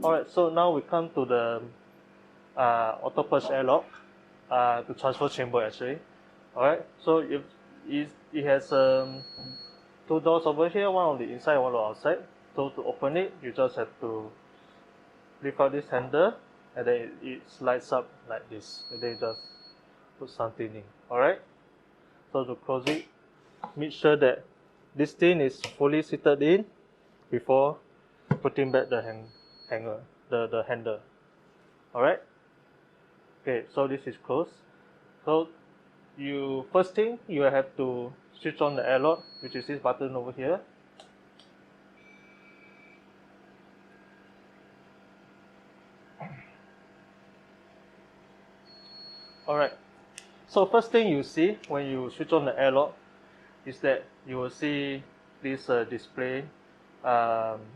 Alright, so now we come to the auto purge airlock, the transfer chamber actually. Alright, so if it has two doors over here, one on the inside, one on the outside. So to open it, you just have to lift out this handle, and then it slides up like this, and then you just put something in. Alright, so to close it, make sure that this thing is fully seated in before putting back the hanger, the handle. Alright, okay, so this is closed. So first thing you have to switch on the airlock, which is this button over here. Alright, so first thing you see when you switch on the airlock is that you will see this display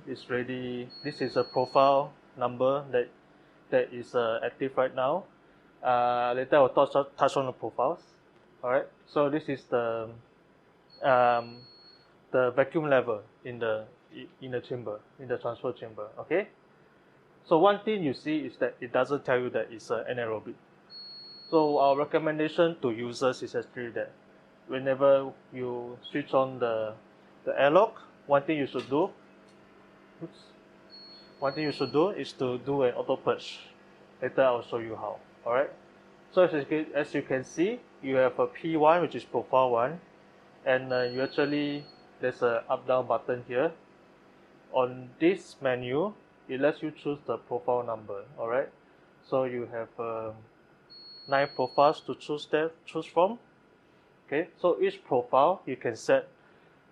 is ready. This is a profile number that is active right now. Later I will touch on the profiles. Alright, so this is the vacuum level in the chamber, in the transfer chamber. Okay, so one thing you see is that it doesn't tell you that it's anaerobic. So our recommendation to users is actually that whenever you switch on the airlock, one thing you should do is to do an auto purge. Later I'll show you how. Alright, so as you can see, you have a P1, which is profile 1, and you actually, there's a up down button here. On this menu, it lets you choose the profile number. Alright, so you have 9 profiles to choose from. Okay, so each profile you can set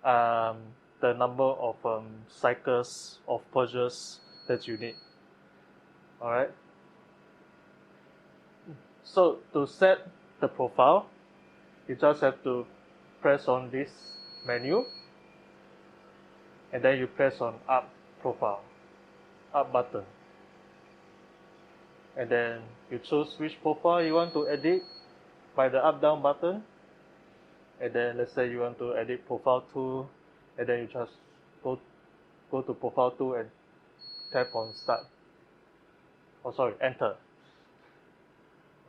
the number of cycles of purges that you need. Alright, so to set the profile, you just have to press on this menu, and then you press on up button, and then you choose which profile you want to edit by the up down button, and then let's say you want to edit profile 2, and then you just go to profile 2 and tap on start. Enter.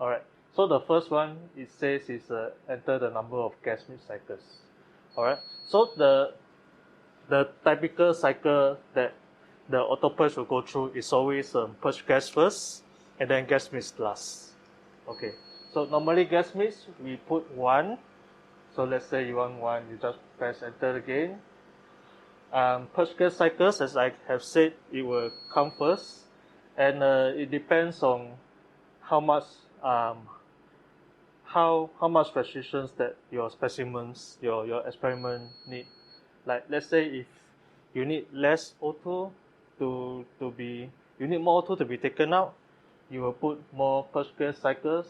Alright, so the first one it says is enter the number of gas mix cycles. Alright, so the typical cycle that the auto purge will go through is always purge gas first and then gas mix last. Okay, so normally gas mix we put 1. So let's say you want 1, you just press enter again. Purge gas cycles, as I have said, it will come first, and it depends on how much restrictions that your specimens, your experiment need. Like let's say if you need less O2 you need more O2 to be taken out, you will put more purge gas cycles,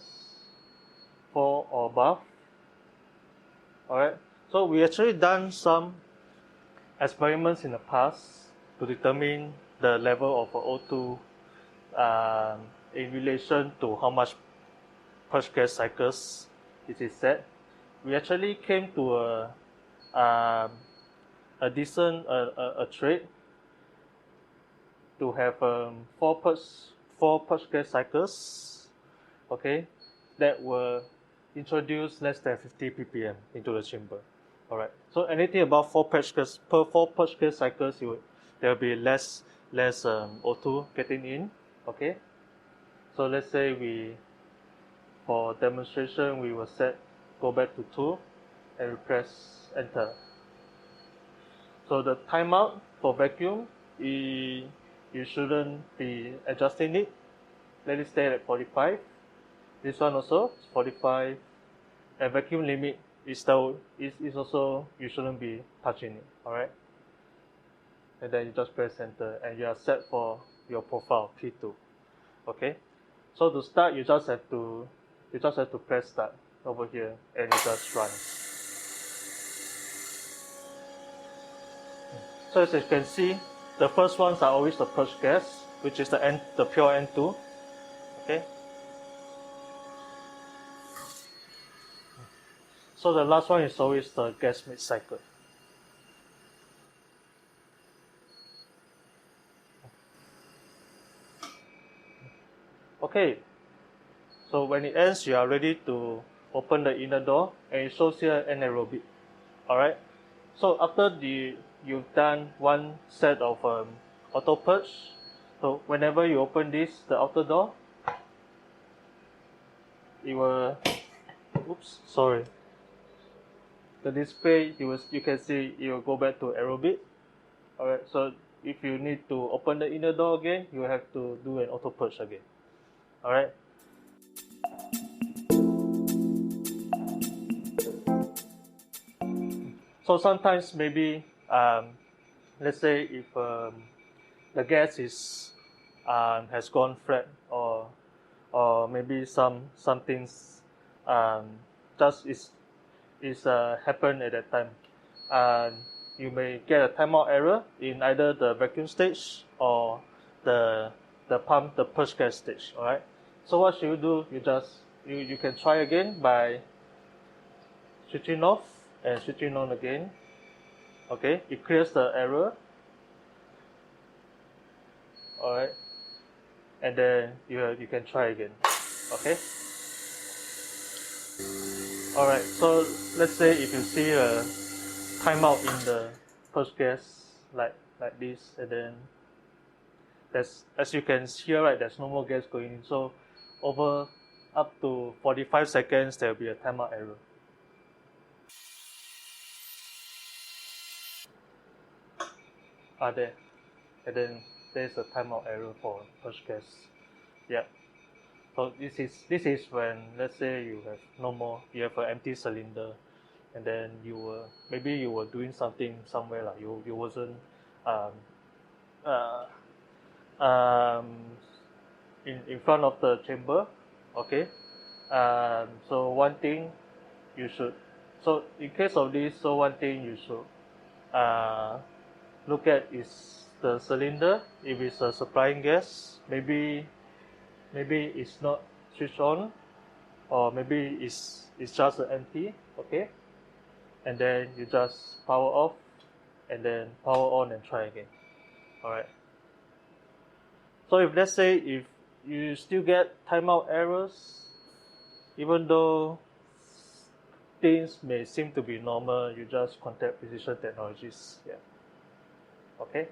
4 or above. Alright, so we actually done some experiments in the past to determine the level of O2 in relation to how much purge gas cycles it is set. We actually came to a decent trade to have 4 purge gas cycles, okay, that were introduced less than 50 ppm into the chamber. Alright, so anything above 4 purge gas cycles, there will be less O2 getting in. Okay, so let's say for demonstration we will go back to 2 and we press enter. So the timeout for vacuum, you shouldn't be adjusting it. Let it stay at 45. This one also 45, and vacuum limit is also, you shouldn't be touching it. Alright, and then you just press enter and you are set for your profile P2. Okay, so to start you just have to press start over here and it just runs. So as you can see, the first ones are always the purge gas, which is the pure N2. Okay, so the last one is always the gas mix cycle. Okay, so when it ends, you are ready to open the inner door, and it shows here anaerobic. Alright, so after you've done one set of auto purge, so whenever you open this, the outer door, it will, oops, sorry, the display, you can see it will go back to aerobic. Alright, so if you need to open the inner door again, you have to do an auto purge again. Alright. So sometimes maybe, let's say if the gas is has gone flat, or maybe something's just is happened at that time, and you may get a timeout error in either the vacuum stage or the the purge gas stage. All right. So what should you do? You can try again by switching off and switching on again. Okay, it clears the error. All right, and then you can try again. Okay. All right. So let's say if you see a timeout in the purge gas like this, and then there's, as you can hear, right, there's no more gas going in. So over up to 45 seconds, there will be a timeout error. There, and then there's a timeout error for purge gas. Yeah. So this is when, let's say you have no more, you have an empty cylinder, and then maybe you were doing something somewhere, like you wasn't um, uh, um, in front of the chamber. Okay. So one thing you should, so in case of this, so one thing you should look at is the cylinder. If it's a supplying gas, maybe it's not switched on, or maybe it's just empty. Okay, and then you just power off, and then power on and try again. All right. So if, let's say, if you still get timeout errors, even though things may seem to be normal, you just contact Precision Technologies. Yeah. Okay.